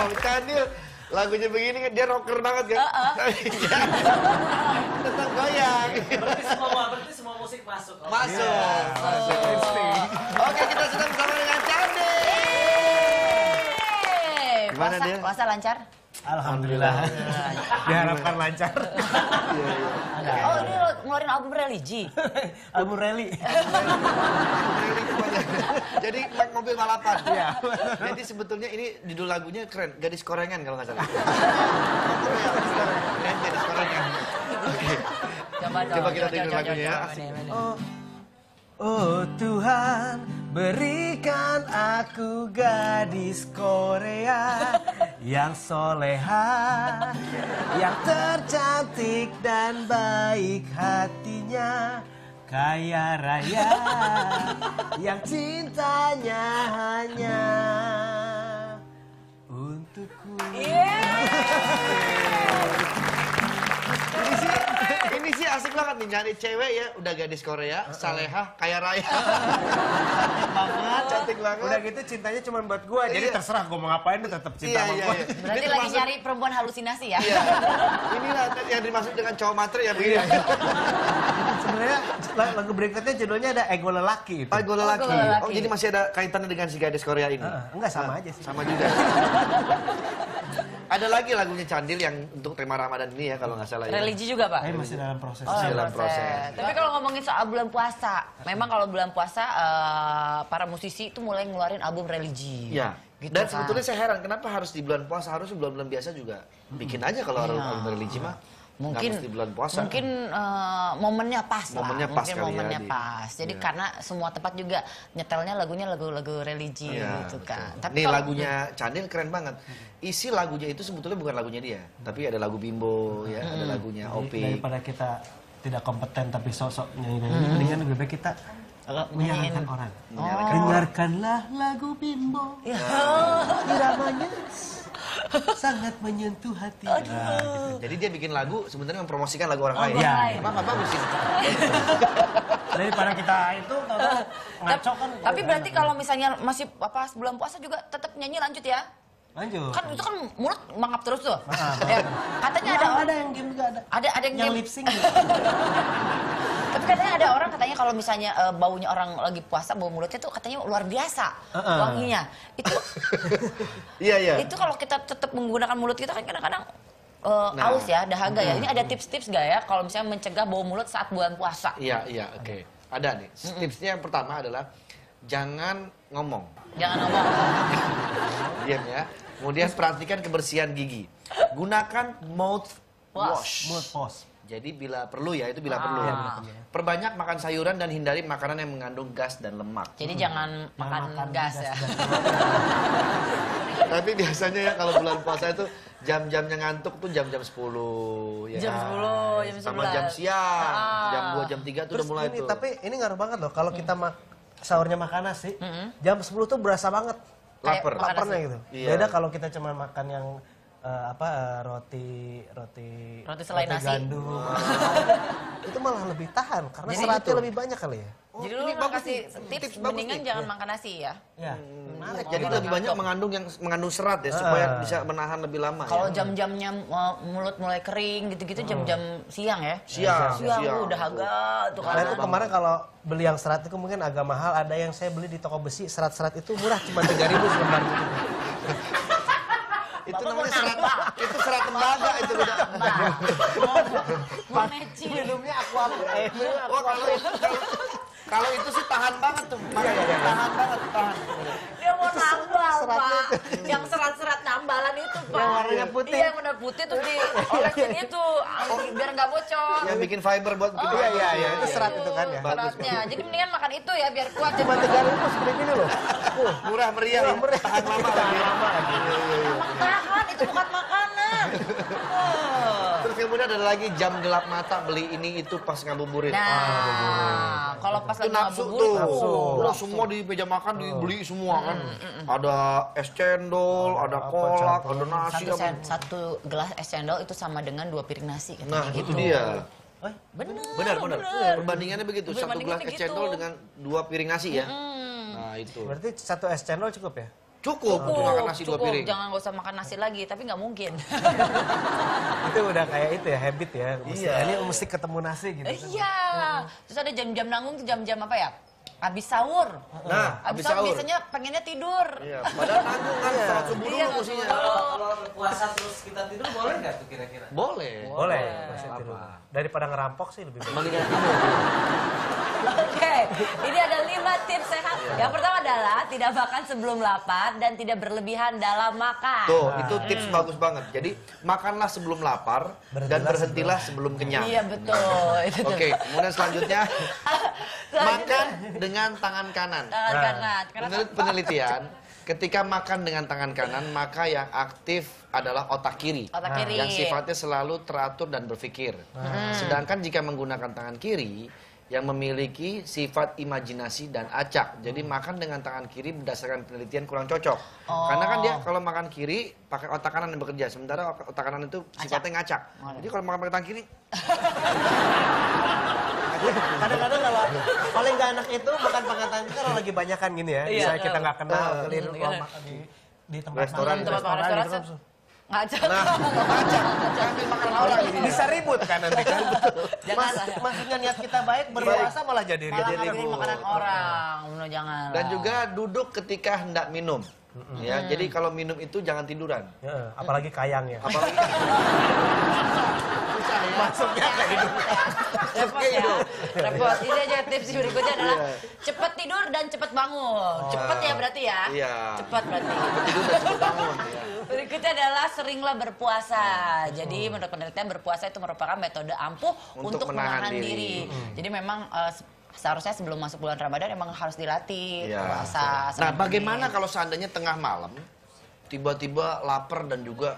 Wow, Candil lagunya begini kan dia rocker banget kan? Tetap goyang. Berarti semua musik masuk. Masuk. Oke, kita sudah bersama dengan Candil. Gimana dia? Puasa lancar? Alhamdulillah. Diharapkan lancar. Oh, ini ngeluarin album religi. Album rally. Jadi naik mobil balapan. Iya. Jadi sebetulnya ini judul lagunya keren, Gadis Korengan kalau nggak salah. Keren, Gadis Korengan. Coba kita dengar lagunya ya. Asik. Oh Tuhan, berikan aku gadis Korea yang soleha, yang tercantik dan baik hatinya, kaya raya, yang cintanya hanya untukku. Ini sih asik banget nih nyari cewek ya, udah gadis Korea, salehah, kaya raya. Cantik banget. Udah gitu cintanya cuma buat gua, jadi terserah gua mau ngapain dia tetap cinta sama gua. Berarti lagi nyari perempuan halusinasi ya? Iya. Inilah yang dimaksud dengan cowok matre ya begini. Sebenarnya lagu berikutnya judulnya ada Ego Lelaki itu. Ego Lelaki. Oh, jadi masih ada kaitannya dengan si gadis Korea ini? Enggak, sama aja sih. Sama juga. Ada lagi lagunya Candil yang untuk tema Ramadan ini ya kalau nggak salah ya. Religi juga, Pak? Masih dalam proses. Masih dalam proses. Tapi kalau ngomongin soal bulan puasa, memang kalau bulan puasa para musisi itu mulai ngeluarin album religi. Ya. Gitu Dan kan. sebetulnya saya heran kenapa harus di bulan puasa, harusnya bulan-bulan biasa juga bikin aja kalau album religi mah. Mungkin di bulan puasa. Mungkin momennya pas Momennya lah. pas Mungkin kali momennya ya, pas. Jadi karena semua tempat juga nyetelnya lagunya lagu-lagu religi gitu kan. Tapi nih kalau- lagunya Candil keren banget. Isi lagunya itu sebetulnya bukan lagunya dia, tapi ada lagu Bimbo ya, ada lagunya Opi. Daripada kita tidak kompeten tapi sosok nyanyi-nyanyi, mendingan lebih baik kita menyarankan orang. Dengarkanlah lagu Bimbo. Iramanya sangat menyentuh hati. Gitu. Jadi dia bikin lagu sebenarnya mempromosikan lagu orang lain. Iya. Apa bagus sih. Daripada kita itu ngaco kan. Tapi berarti kalau misalnya masih bulan puasa juga tetap nyanyi lanjut ya? Lanjut. Kan itu kan mulut mangap terus tuh. Ya, katanya Ada yang game juga ada. ada yang Yang game. lip sync. Tapi katanya ada orang katanya kalau misalnya baunya orang lagi puasa, bau mulutnya tuh katanya luar biasa wanginya. Itu Iya. itu kalau kita tetap menggunakan mulut kita kan kadang-kadang aus ya, dahaga ya. Ini ada tips-tips gak ya kalau misalnya mencegah bau mulut saat bulan puasa? Iya, oke. Ada nih. Tipsnya yang pertama adalah jangan ngomong. Jangan ngomong. Diam ya. Kemudian perhatikan kebersihan gigi. Gunakan mouthwash. Mouthwash. Jadi bila perlu ya, itu bila perlu. Perbanyak makan sayuran dan hindari makanan yang mengandung gas dan lemak. Jadi jangan makan gas ya. Tapi biasanya ya kalau bulan puasa itu jam-jamnya ngantuk tuh jam-jam 10 ya. Jam 10, jam 11. Sama jam siang, jam 2, jam 3 tuh Terus udah mulai ini, tuh. tapi ini ngaruh banget loh kalau kita sahurnya makan nasi, jam 10 tuh berasa banget Lapar. Makan laparnya nasi. gitu. Iya. Beda kalau kita cuma makan yang roti selai nasi. gandum. Itu malah lebih tahan karena Jadi seratnya gitu. lebih banyak kali ya. Jadi lu ini mau bagus kasih nih. tips Tips bagus mendingan nih. jangan makan nasi ya. Ya. Jadi lebih banyak mengandung serat ya supaya bisa menahan lebih lama. Kalau ya. jam-jamnya mulut mulai kering gitu-gitu jam-jam siang ya. Siang. Udah agak tuh Nah kan. itu kemarin kalau beli yang serat itu mungkin agak mahal. Ada yang saya beli di toko besi, serat-serat itu murah, cuma 3.000 selembar gitu. Itu namanya serat. Itu serat tembaga itu udah. Mau meci. Minumnya aqua. Wah, kalau itu sih tahan banget tuh. Tahan banget, tahan. Dia mau nambal, Pak. Yang serat-serat nambalan itu, Pak. Yang warnanya putih. Iya, yang warna putih tuh diolesin itu biar nggak bocor. Yang bikin fiber buat bikin fiber. Iya, itu serat itu kan ya. Seratnya. Jadi mendingan makan itu ya biar kuat. Cuma 3.000 seperti ini loh. Murah meriah, ya. Tahan lama lagi. Tahan, itu bukan makanan. Terus kemudian ada lagi jam gelap mata, beli ini itu pas ngabuburit. Nah, kalau pas Itu lagi nafsu ngabuburit. tuh. Udah semua di meja makan dibeli semua kan. Ada es cendol, ada kolak, ada nasi. Satu gelas es cendol itu sama dengan 2 piring nasi. Nah, katanya itu dia. Bener. Perbandingannya begitu. Satu Perbandingannya gelas es begitu. cendol dengan 2 piring nasi ya. Nah, itu. Berarti 1 es cendol cukup ya? Cukup untuk makan nasi 2 piring. Jangan nggak usah makan nasi lagi, tapi nggak mungkin. Itu udah kayak itu ya, habit ya. Iya. Ini mesti ketemu nasi gitu. Iya. Terus ada jam-jam nanggung tuh jam-jam apa ya? Habis sahur. Nah, habis habis sahur sahur. biasanya pengennya tidur. Iya, padahal nanggung kan sholat subuh Iya, dulu mestinya. Kalau puasa terus kita tidur boleh nggak tuh kira-kira? Boleh. Boleh. Masih tidur. Daripada ngerampok sih lebih baik. Mendingan tidur. Oke, ini ada 5 tips sehat. Yang pertama adalah tidak makan sebelum lapar dan tidak berlebihan dalam makan. Tuh, itu tips bagus banget. Jadi, makanlah sebelum lapar dan berhentilah sebelum kenyang. Iya betul. Itu tuh. Oke, kemudian selanjutnya makan dengan tangan kanan. Tangan kanan. Karena Menurut penelitian, ketika makan dengan tangan kanan, maka yang aktif adalah otak kiri. Otak kiri. Yang sifatnya selalu teratur dan berpikir. Sedangkan jika menggunakan tangan kiri, yang memiliki sifat imajinasi dan acak. Jadi makan dengan tangan kiri berdasarkan penelitian kurang cocok. Karena kan dia kalau makan kiri pakai otak kanan yang bekerja, sementara otak kanan itu sifatnya ngacak. Jadi kalau makan pakai tangan kiri, Kadang-kadang kalau paling gak enak itu makan pakai tangan kalau lagi banyakan gini ya. Iya. Misalnya kita nggak kenal, keliru Iya. kalau makan di tempat Restoran, makan, tempat makan gitu restoran kan. ngajak. nah ngacak, ambil makanan orang ini. Bisa ribut kan nanti kan. Jangan. Maksudnya niat kita baik, berpuasa malah jadi Malah ribut. ngambilin makanan orang. Bener, jangan. Dan juga duduk ketika hendak minum. Ya, jadi kalau minum itu jangan tiduran. Ya, apalagi kayang ya. Apalagi susah ya. Masuknya kayak hidup. Repot ya. Repot. Ini aja tips berikutnya adalah Iya. cepat tidur dan cepat bangun. Cepat ya berarti ya? Iya. Cepat berarti. Tidur dan cepat bangun. Ya. Berikutnya adalah seringlah berpuasa. Jadi menurut penelitian berpuasa itu merupakan metode ampuh untuk menahan diri. Jadi memang seharusnya sebelum masuk bulan Ramadan emang harus dilatih Iya. puasa. Nah, bagaimana kalau seandainya tengah malam tiba-tiba lapar dan juga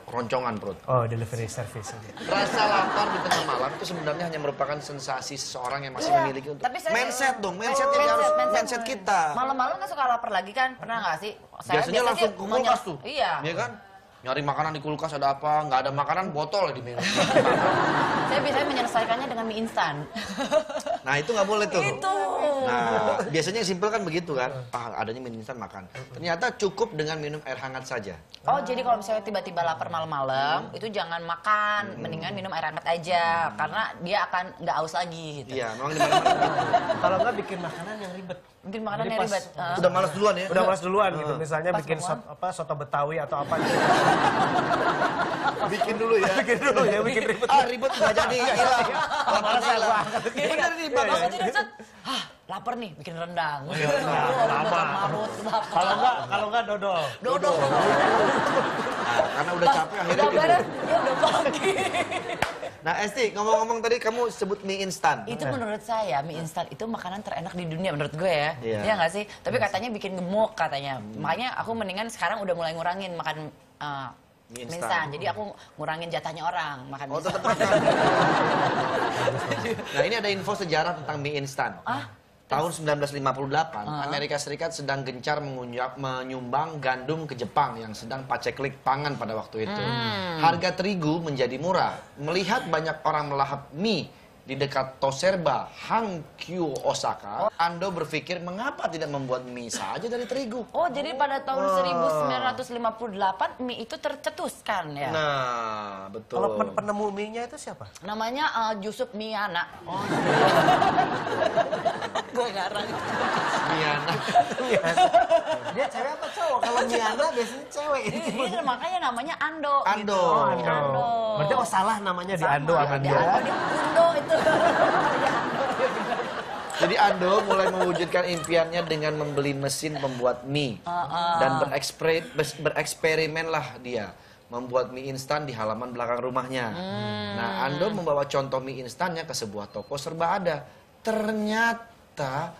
roncongan perut? Oh, delivery service. Rasa lapar di tengah malam itu sebenarnya hanya merupakan sensasi seseorang yang masih Iya, memiliki untuk tapi saya- mindset dong, mindset ini harus mindset kita. Malam-malam kan suka lapar lagi kan? Pernah nggak sih? Biasanya langsung ke kulkas tuh. Iya. Iya kan? Nyari makanan di kulkas ada apa? Nggak ada makanan, botol di minum. Saya biasanya menyelesaikannya dengan mie instan. Nah, itu nggak boleh tuh. Itu. Nah, biasanya yang simpel kan begitu kan? Ah, adanya mie instan makan. Ternyata cukup dengan minum air hangat saja. Oh, jadi kalau misalnya tiba-tiba lapar malam-malam, itu jangan makan, mendingan minum air hangat aja, karena dia akan nggak aus lagi gitu. Iya, memang di mana-mana gitu. Kalau nggak bikin makanan yang ribet. Mungkin makanan Jadi yang pas- ribet. Udah malas duluan ya? Udah malas duluan gitu. Misalnya Pas bikin bangun. soto Betawi atau apa gitu. Bikin dulu ya. Bikin dulu ya, bikin ribet. Ah, ribet nggak jadi. Hilang. Malas aku angkat. Bener nih, Pak. Pas tidur set, hah, lapar nih, bikin rendang. sama. Marut, Kalau nggak dodol. dodol. Nah, karena udah capek akhirnya Udah gitu. beres, ya udah pagi. Nah, Esti, ngomong-ngomong tadi kamu sebut mie instan. Itu menurut saya mie instan itu makanan terenak di dunia menurut gue ya. Iya. Iya nggak sih? Tapi katanya bikin gemuk katanya. Makanya aku mendingan sekarang udah mulai ngurangin makan Mie mie instan. instan. Jadi aku ngurangin jatahnya orang makan mie Oh, tetap instan. makan. Nah, ini ada info sejarah tentang mie instan. Tahun 1958, Amerika Serikat sedang gencar menyumbang gandum ke Jepang yang sedang paceklik pangan pada waktu itu. Harga terigu menjadi murah. Melihat banyak orang melahap mie di dekat Toserba, Hankyu, Osaka, Ando berpikir mengapa tidak membuat mie saja dari terigu? Oh, jadi pada tahun 1958 mie itu tercetuskan ya? Nah, betul. Kalau penemu mie-nya itu siapa? Namanya Yusuf Miyana. Oh, gue ngarang. Miana. Dia cewek apa cowok? Kalau Miana biasanya cewek. Ini makanya namanya Ando. Ando. Gitu. Ando. Berarti salah namanya di Ando sama Di dia. Ando, di Undo itu. Jadi Ando mulai mewujudkan impiannya dengan membeli mesin pembuat mie. Dan bereksperimenlah dia membuat mie instan di halaman belakang rumahnya. Nah, Ando membawa contoh mie instannya ke sebuah toko serba ada. Ternyata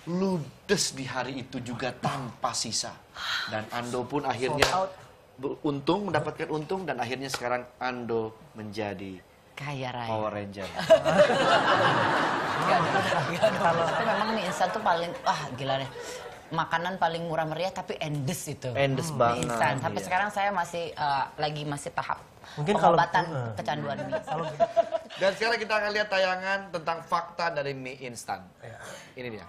ludes di hari itu juga tanpa sisa. Dan Ando pun akhirnya mendapatkan untung dan akhirnya sekarang Ando menjadi Kaya raya. Power Ranger. Tapi memang mie instan tuh paling, gila deh. Makanan paling murah meriah tapi endes itu. Endes Mie banget, instan. Sampai iya. sekarang saya masih masih tahap Mungkin kalau- pengobatan kecanduan mie. Dan sekarang kita akan lihat tayangan tentang fakta dari mie instan. Ini dia.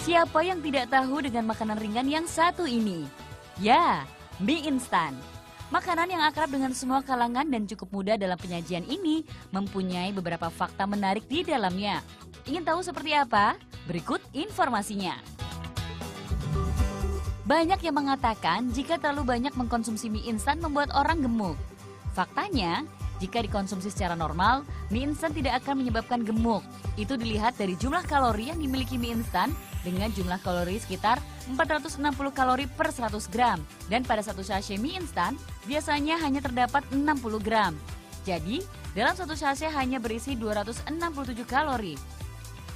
Siapa yang tidak tahu dengan makanan ringan yang satu ini? Ya, mie instan. Makanan yang akrab dengan semua kalangan dan cukup mudah dalam penyajian ini mempunyai beberapa fakta menarik di dalamnya. Ingin tahu seperti apa? Berikut informasinya. Banyak yang mengatakan jika terlalu banyak mengkonsumsi mie instan membuat orang gemuk. Faktanya, jika dikonsumsi secara normal, mie instan tidak akan menyebabkan gemuk. Itu dilihat dari jumlah kalori yang dimiliki mie instan dengan jumlah kalori sekitar 460 kalori per 100 gram. Dan pada satu sachet mie instan, biasanya hanya terdapat 60 gram. Jadi, dalam satu sachet hanya berisi 267 kalori.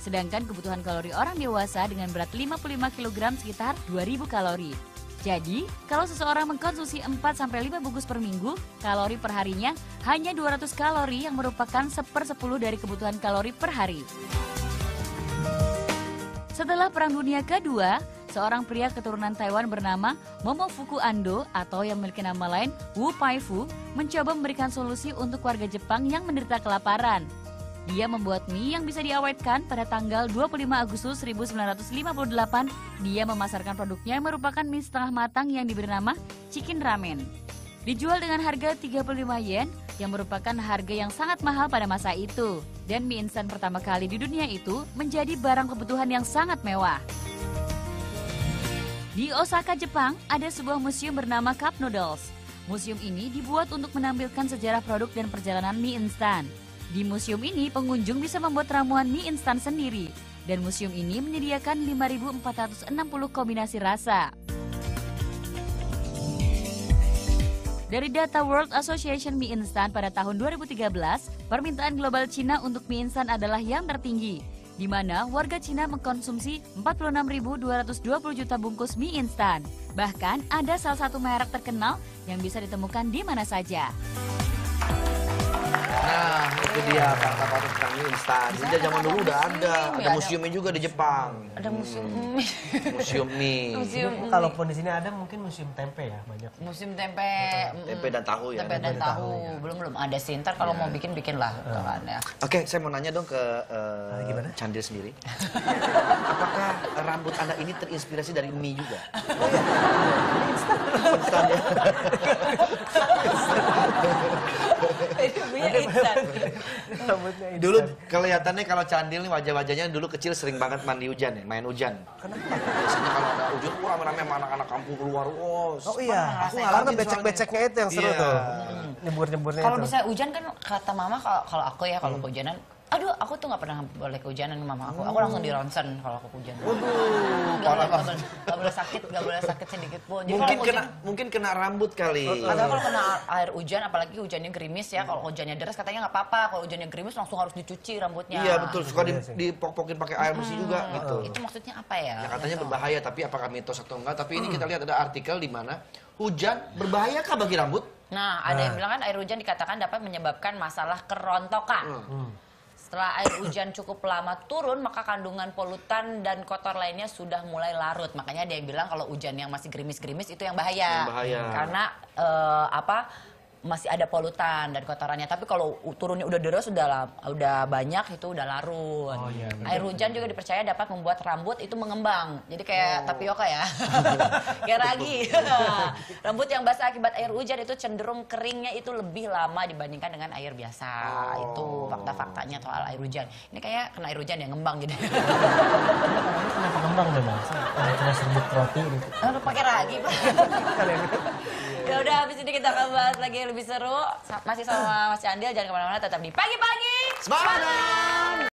Sedangkan kebutuhan kalori orang dewasa dengan berat 55 kg sekitar 2000 kalori. Jadi, kalau seseorang mengkonsumsi 4-5 bungkus per minggu, kalori per harinya hanya 200 kalori yang merupakan 1/10 dari kebutuhan kalori per hari. Setelah Perang Dunia Kedua, seorang pria keturunan Taiwan bernama Momofuku Ando atau yang memiliki nama lain Wu Paifu mencoba memberikan solusi untuk warga Jepang yang menderita kelaparan. Dia membuat mie yang bisa diawetkan pada tanggal 25 Agustus 1958. Dia memasarkan produknya yang merupakan mie setengah matang yang diberi nama Chicken Ramen. Dijual dengan harga 35 yen yang merupakan harga yang sangat mahal pada masa itu. Dan mie instan pertama kali di dunia itu menjadi barang kebutuhan yang sangat mewah. Di Osaka, Jepang, ada sebuah museum bernama Cup Noodles. Museum ini dibuat untuk menampilkan sejarah produk dan perjalanan mie instan. Di museum ini, pengunjung bisa membuat ramuan mie instan sendiri. Dan museum ini menyediakan 5.460 kombinasi rasa. Dari data World Association Mie Instan pada tahun 2013, permintaan global Cina untuk mie instan adalah yang tertinggi, di mana warga Cina mengkonsumsi 46.220 juta bungkus mie instan. Bahkan ada salah satu merek terkenal yang bisa ditemukan di mana saja. Nah, itu dia fakta-fakta tentang mie instan. Sejak zaman dulu udah ada. Ada museumnya juga di Jepang. Ada museum mie. Museum mie. Museum mie. Kalaupun di sini ada mungkin museum tempe ya banyak. Musim tempe. Tempe dan tahu ya. Tempe dan tahu. Belum ada sih. Ntar kalau mau bikin lah. Ya. Oke, saya mau nanya dong ke Candil sendiri. Apakah rambut Anda ini terinspirasi dari mie juga? Instan ya. Mie instan. Dulu kelihatannya kalau Candil nih wajah-wajahnya dulu kecil sering banget mandi hujan ya, main hujan. Kenapa? Biasanya kalau ada hujan, rame-rame sama anak-anak kampung keluar. Oh iya, aku karena becek-beceknya itu yang seru tuh. Nyebur-nyeburnya itu. Kalau misalnya hujan kan kata mama kalau aku ya kalau kehujanan, aduh aku tuh nggak pernah boleh kehujanan mama aku. Aku langsung di ronsen kalau aku kehujanan. Waduh, Nggak boleh sakit sedikit pun. Jadi mungkin kena rambut kali. Padahal kalau kena air hujan, apalagi hujannya gerimis ya, kalau hujannya deras katanya nggak apa-apa, kalau hujannya gerimis langsung harus dicuci rambutnya. Iya betul, suka dipok-pokin pakai air bersih juga gitu. Itu maksudnya apa ya? Ya katanya berbahaya, tapi apakah mitos atau enggak? Tapi ini kita lihat ada artikel di mana hujan berbahayakah bagi rambut? Nah, ada yang bilang kan air hujan dikatakan dapat menyebabkan masalah kerontokan. Setelah air hujan cukup lama turun, maka kandungan polutan dan kotor lainnya sudah mulai larut. Makanya ada yang bilang kalau hujan yang masih gerimis-gerimis itu yang bahaya. Karena masih ada polutan dan kotorannya. Tapi kalau turunnya udah deras, udah banyak, itu udah larut. Air hujan juga dipercaya dapat membuat rambut itu mengembang. Jadi kayak tapioka ya. Kayak ragi. Rambut yang basah akibat air hujan itu cenderung keringnya itu lebih lama dibandingkan dengan air biasa. Itu fakta-faktanya soal air hujan. Ini kayak kena air hujan ya, ngembang jadi. Kenapa kembang memang? Cuma serbuk roti gitu. Pakai ragi, Pak. Ya udah, habis ini kita akan bahas lagi yang lebih seru. Masih sama Mas Candil, jangan kemana-mana, tetap di Pagi-Pagi Semangat!